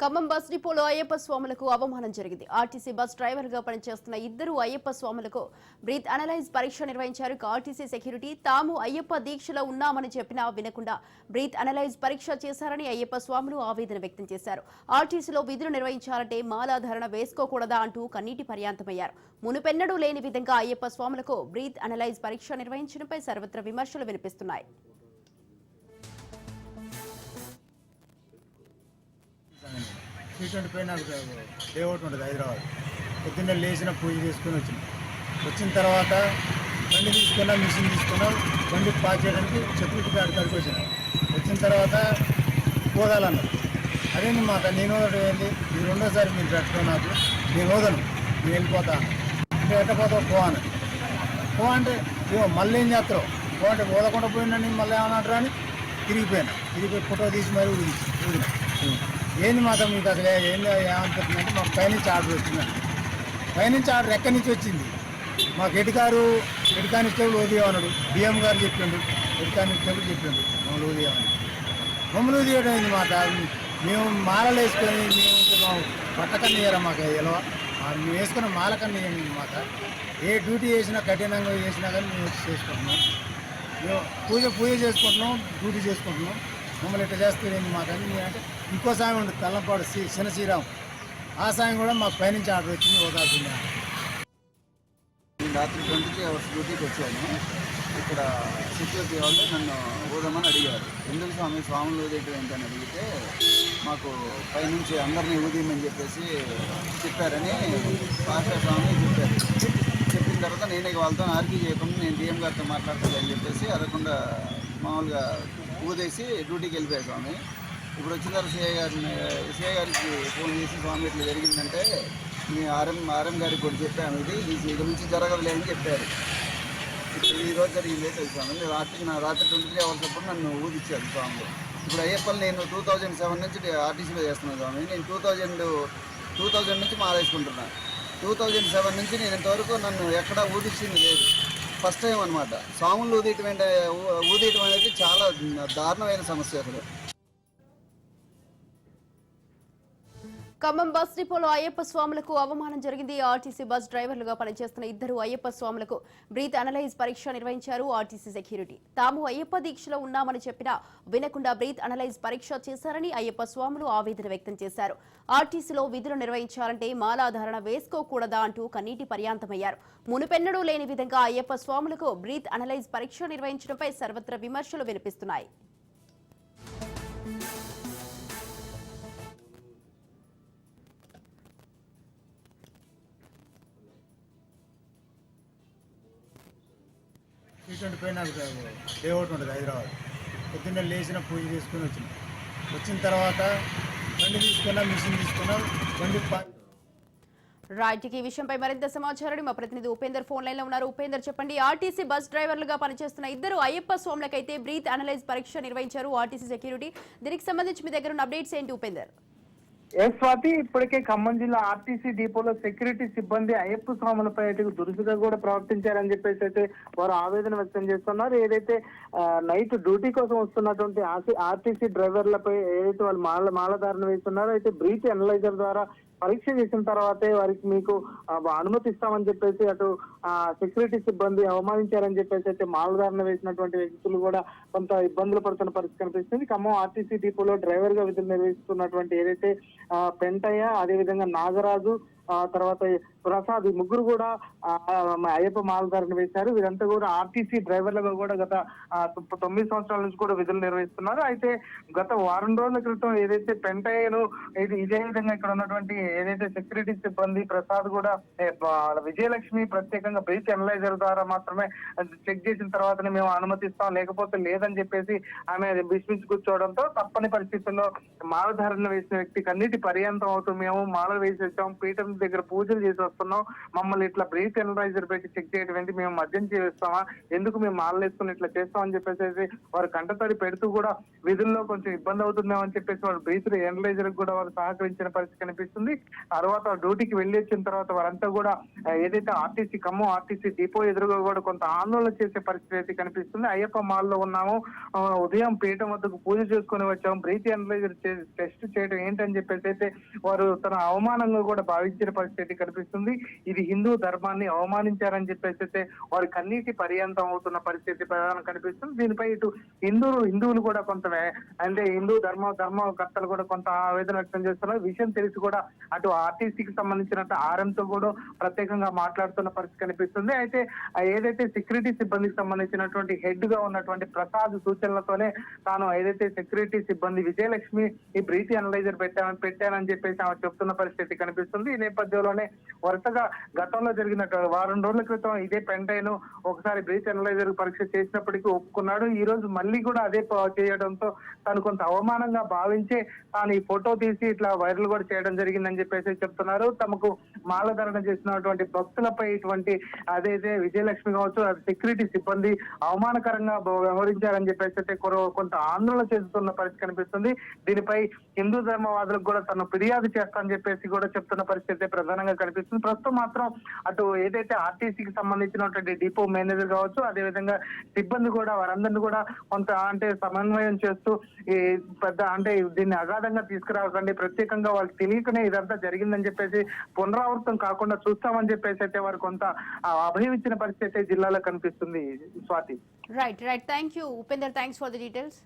Khammam bus డిపోలో అయ్యప్ప స్వాములకు అవమానం జరిగింది. ఆర్టీసీ బస్ డ్రైవర్ గా పనిచేస్తున్న ఇద్దరు అయ్యప్ప స్వాములకు బ్రీత్ అనలైజ్ పరీక్ష నిర్వహించారు. ఆర్టీసీ సెక్యూరిటీ తాము అయ్యప్ప దీక్షలో ఉన్నామని చెప్పినా వినకుండా బ్రీత్ అనలైజ్ పరీక్ష చేశారని అయ్యప్ప స్వాములు ఆవేదన వ్యక్తం చేశారు. ఆర్టీసీలో విధులు నిర్వహించాలంటే మాలాధారణ వేసుకోకూడదా అంటూ కన్నీటి పర్యాంతమయ్యారు. మునుపెన్నడూ లేని విధంగా అయ్యప్ప స్వాములకు బ్రీత్ అనలైజ్ పరీక్ష నిర్వహించడంపై సర్వత్రా విమర్శలు వినిపిస్తున్నాయి. T25 నాకు డే అవుట్ ఉంటుంది హైదరాబాద్. పొద్దున్నే లేచిన పూజ చేసుకుని వచ్చిన తర్వాత బండి తీసుకున్నా, మిషన్ తీసుకున్నా, బండి పాస్ చేయడానికి సెక్యూరిటీ గార్డ్ కాడికి వచ్చిన తర్వాత పోదాలన్నారు. అదేంటి మాట నేను ఏంది మీరు రెండోసారి మీరు పెట్టడం నాకు నేను వదను, నేను వెళ్ళిపోతా అంటే ఎట్టపోతావు పో అంటే మళ్ళీ ఏం చేస్తావు పో అంటే పోదకుండా పోయినా నేను మళ్ళీ ఏమన్నా అని తిరిగిపోయి ఫోటో తీసి మరి ఊదిన ఏంది మాత్రం మీకు అసలు ఏంది ఏమనిపిస్తుందంటే మాకు పైనుంచి ఆర్డర్ వచ్చిందండి. పైనుంచి ఆర్డర్ ఎక్కడి నుంచి వచ్చింది? మాకు హెడ్ కానిస్టేబుల్ ఉదయమన్నాడు, డిఎం గారు చెప్పిండు, హెడ్ కానిస్టేబుల్ చెప్పిండు మమ్మల్ని ఉదయం అయింది మాట. మేము మాలలు వేసుకొని మేము పట్టకన్నా ఇయ్యారా మాకు ఎలా మేము వేసుకున్న మాల కన్నా ఇవ్వండి మాట. ఏ డ్యూటీ చేసినా కఠినంగా చేసినా కానీ మేము వచ్చి చేసుకుంటున్నాం. మేము పూజ చేసుకుంటున్నాం, డ్యూటీ చేసుకుంటున్నాం. మమ్మల్ని ఇట్లా చేస్తారేంది మాకు అని అంటే ఇంకో సాయం ఉంటుంది తల్లంపాడు శ్రీరామ్, ఆ సాయం కూడా మాకు పైనుంచి ఆర్డర్ వచ్చింది ఓదాల్సింది. నేను రాత్రి 23 అవర్స్ డ్యూటీకి వచ్చాను. ఇక్కడ సెక్యూరిటీ వాళ్ళు నన్ను ఊదమని అడిగారు. ఎందుకు స్వాములు ఊదేయటం ఏంటని అడిగితే మాకు పైనుంచి అందరినీ ఊదేయమని చెప్పేసి చెప్పారని పాస్టర్ స్వామి చెప్పారు. చెప్పిన తర్వాత నేనే వాళ్ళతో ఆర్గ్యూ చేయకుండా నేను డిఎం గారితో మాట్లాడతానని చెప్పేసి అడగకుండా మామూలుగా ఊదేసి డ్యూటీకి వెళ్ళిపోయారు స్వామి. ఇప్పుడు వచ్చిన తర్వాత సిఐ గారికి ఫోన్ చేసి స్వామి ఇట్లా జరిగిందంటే మీ ఆర్ఎం గారికి కూడా చెప్పాము, ఇది ఇక నుంచి జరగదులే అని చెప్పారు. ఇప్పుడు ఈరోజు జరిగిందే తెలుసాను. నా రాత్రి 23 అవర్స్ అప్పుడు నన్ను ఊదిచ్చారు స్వామి. ఇప్పుడు అయ్యప్పలు నేను 2007 నుంచి ఆర్టీసీలో చేస్తున్నాను స్వామి. నేను 2000 నుంచి మారేసుకుంటున్నాను. 2007 నుంచి నేను ఇంతవరకు నన్ను ఎక్కడా ఊదిచ్చింది లేదు. ఫస్ట్ టైం అనమాట. స్వాములు ఊదియటం అనేది చాలా దారుణమైన సమస్య. అసలు ఖమ్మం బస్ డిపోలో అయ్యప్ప స్వాములకు అవమానం జరిగింది. ఆర్టీసీ బస్ డ్రైవర్లుగా పనిచేస్తున్న ఇద్దరు అయ్యప్ప స్వాములకు బ్రీత్ అనలైజ్ పరీక్ష నిర్వహించారు ఆర్టీసీ సెక్యూరిటీ. తాము అయ్యప్ప దీక్షలో ఉన్నామని చెప్పినా వినకుండా బ్రీత్ అనలైజ్ పరీక్ష చేశారని అయ్యప్ప స్వాములు ఆవేదన వ్యక్తం చేశారు. ఆర్టీసీలో విధులు నిర్వహించాలంటే మాలాధారణ వేసుకోకూడదా అంటూ కన్నీటి పర్యాంతమయ్యారు. మునుపెన్నడూ లేని విధంగా అయ్యప్ప స్వాములకు బ్రీత్ అనలైజ్ పరీక్ష నిర్వహించడంపై సర్వత్రా విమర్శలు వినిపిస్తున్నాయి. T25 నాకు డే అవుట్ ఉంటుంది హైదరాబాద్. పొద్దున్నే లేచిన పూజ చేసుకుని వచ్చిన తర్వాత బండి తీసుకున్నా, మిషన్ తీసుకున్నా, బండి రైట్, ఈ విషయంపై మరింత సమాచారాన్ని మా ప్రతినిధి ఉపేందర్ ఫోన్ లైన్ లో ఉన్నారు. ఉపేందర్ చెప్పండి, ఆర్టీసీ బస్ డ్రైవర్లుగా పనిచేస్తున్న ఇద్దరు అయ్యప్ప స్వాములకైతే బ్రీత్ అనలైజ్ పరీక్ష నిర్వహించారు ఆర్టీసీ సెక్యూరిటీ. దీనికి సంబంధించి మీ దగ్గర ఉన్న అప్డేట్స్ ఏంటి ఉపేందర్? స్వాతి, ఇప్పటికే ఖమ్మం జిల్లా ఆర్టీసీ డిపోలో సెక్యూరిటీ సిబ్బంది అయ్యప్ప స్వాములపై దురుసుగా కూడా ప్రవర్తించారని చెప్పేసి అయితే వారు ఆవేదన వ్యక్తం చేస్తున్నారు. ఏదైతే నైట్ డ్యూటీ కోసం వస్తున్నటువంటి ఆర్టీసీ డ్రైవర్లపై ఏదైతే వాళ్ళు మాలధారణ వేస్తున్నారో అయితే బ్రీత్ అనలైజర్ ద్వారా పరీక్ష చేసిన తర్వాతే వారికి మీకు అనుమతిస్తామని చెప్పేసి అటు సెక్యూరిటీ సిబ్బంది అవమానించారని చెప్పేసి అయితే మాలధారణ వేసినటువంటి వ్యక్తులు కూడా కొంత ఇబ్బందులు పడుతున్న పరిస్థితి కనిపిస్తుంది. ఖమ్మం ఆర్టీసీ డిపోలో డ్రైవర్ గా విధులు నిర్వహిస్తున్నటువంటి ఏదైతే పెంటయ్య, అదేవిధంగా నాగరాజు, తర్వాత ప్రసాద్, ఈ ముగ్గురు కూడా అయ్యప్ప మాలధారణ వేశారు. వీరంతా కూడా ఆర్టీసీ డ్రైవర్లుగా కూడా గత 9 సంవత్సరాల నుంచి కూడా విధులు నిర్వహిస్తున్నారు. అయితే గత వారం రోజుల క్రితం ఏదైతే పెంటయ్యను ఇదే విధంగా ఇక్కడ ఉన్నటువంటి ఏదైతే సెక్యూరిటీ సిబ్బంది ప్రసాద్ కూడా విజయలక్ష్మి ప్రత్యేకంగా బ్రీత్ అనలైజర్ ద్వారా మాత్రమే చెక్ చేసిన తర్వాతనే మేము అనుమతిస్తాం, లేకపోతే లేదని చెప్పేసి ఆమె బిస్మించి కూర్చోవడంతో తప్పని పరిస్థితుల్లో మాలధారణ వేసిన వ్యక్తి కన్నీటి పర్యంతం అవుతూ మేము మాల వేసి వచ్చాం, పీఠం దగ్గర పూజలు చేసి వస్తున్నావు, మమ్మల్ని ఇట్లా బ్రీత్ ఎనలైజర్ పెట్టి చెక్ చేయడం ఏంటి, మేము మద్యం చేస్తామా, ఎందుకు మేము మాలలేసుకుని ఇట్లా చేస్తామని చెప్పేసి వారు కంటతడి పెడుతూ కూడా విధుల్లో కొంచెం ఇబ్బంది అవుతుందేమో అని చెప్పేసి వారు బ్రీత్ ఎనలైజర్ కూడా వారు సహకరించిన పరిస్థితి కనిపిస్తుంది. తర్వాత డ్యూటీకి వెళ్ళి వచ్చిన తర్వాత వారంతా కూడా ఏదైతే ఆర్టీసీ ఖమ్మం ఆర్టీసీ డిపో ఎదురుగా కూడా కొంత ఆందోళన చేసే పరిస్థితి అయితే కనిపిస్తుంది. అయ్యప్ప మాల్లో ఉన్నాము, ఉదయం పీఠం వద్దకు పూజ చేసుకుని వచ్చాము, బ్రీత్ ఎనలైజర్ టెస్ట్ చేయడం ఏంటని చెప్పేసి అయితే వారు తన అవమానంగా కూడా భావించిన పరిస్థితి కనిపిస్తుంది. ఇది హిందూ ధర్మాన్ని అవమానించారని చెప్పేసి అయితే వారి కన్నీటి పర్యంతం అవుతున్న పరిస్థితి ప్రధానం కనిపిస్తుంది. దీనిపై ఇటు హిందువులు కూడా కొంత అంటే హిందూ ధర్మకర్తలు కూడా కొంత ఆవేదన వ్యక్తం చేస్తున్నారు. విషయం తెలిసి కూడా అటు ఆర్టీసీకి సంబంధించినట్టు ఆర్ఎంతో కూడా ప్రత్యేకంగా మాట్లాడుతున్న పరిస్థితి కనిపిస్తుంది. అయితే ఏదైతే సెక్యూరిటీ సిబ్బందికి సంబంధించినటువంటి హెడ్ గా ఉన్నటువంటి ప్రసాద్ సూచనలతోనే తాను ఏదైతే సెక్యూరిటీ సిబ్బంది విజయలక్ష్మి ఈ బ్రీత్ అనలైజర్ పెట్టానని చెప్పేసి ఆమె చెప్తున్న పరిస్థితి కనిపిస్తుంది. ఈ నేపథ్యంలోనే వరుసగా గతంలో జరిగినట్టు వారం రోజుల క్రితం ఇదే పెంటైన్ ఒకసారి బ్రీత్ అనలైజర్ పరీక్ష చేసినప్పటికీ ఒప్పుకున్నాడు. ఈ రోజు మళ్ళీ కూడా అదే చేయడంతో తను కొంత అవమానంగా భావించే తాను ఈ ఫోటో తీసి ఇట్లా వైరల్ కూడా చేయడం జరిగిందని చెప్పేసి చెప్తున్నారు. తమకు మాలధారణ చేసినటువంటి భక్తులపై ఇటువంటి అదైతే విజయలక్ష్మి కావచ్చు, అది సెక్యూరిటీ సిబ్బంది అవమానకరంగా వ్యవహరించారని చెప్పేసి అయితే కొంత ఆందోళన చేస్తున్న పరిస్థితి కనిపిస్తుంది. దీనిపై హిందూ ధర్మవాదులకు కూడా తను ఫిర్యాదు చేస్తానని చెప్పేసి కూడా చెప్తున్న పరిస్థితి ప్రధానంగా కనిపిస్తుంది. ప్రస్తుతం మాత్రం అటు ఏదైతే ఆర్టీసీకి సంబంధించినటువంటి డిపో మేనేజర్ కావచ్చు, అదేవిధంగా సిబ్బంది కూడా వారందరినీ కూడా కొంత అంటే సమన్వయం చేస్తూ ఈ పెద్ద అంటే దీన్ని అగాధంగా తీసుకురాకండి, ప్రత్యేకంగా వాళ్ళకి తెలియకనే ఇదంతా జరిగిందని చెప్పేసి పునరావృతం కాకుండా చూస్తామని చెప్పేసి అయితే వారు కొంత అభయం ఇచ్చిన పరిస్థితి అయితే జిల్లాలో కనిపిస్తుంది. Swathi. Right. Thank you Upender, thanks for the details.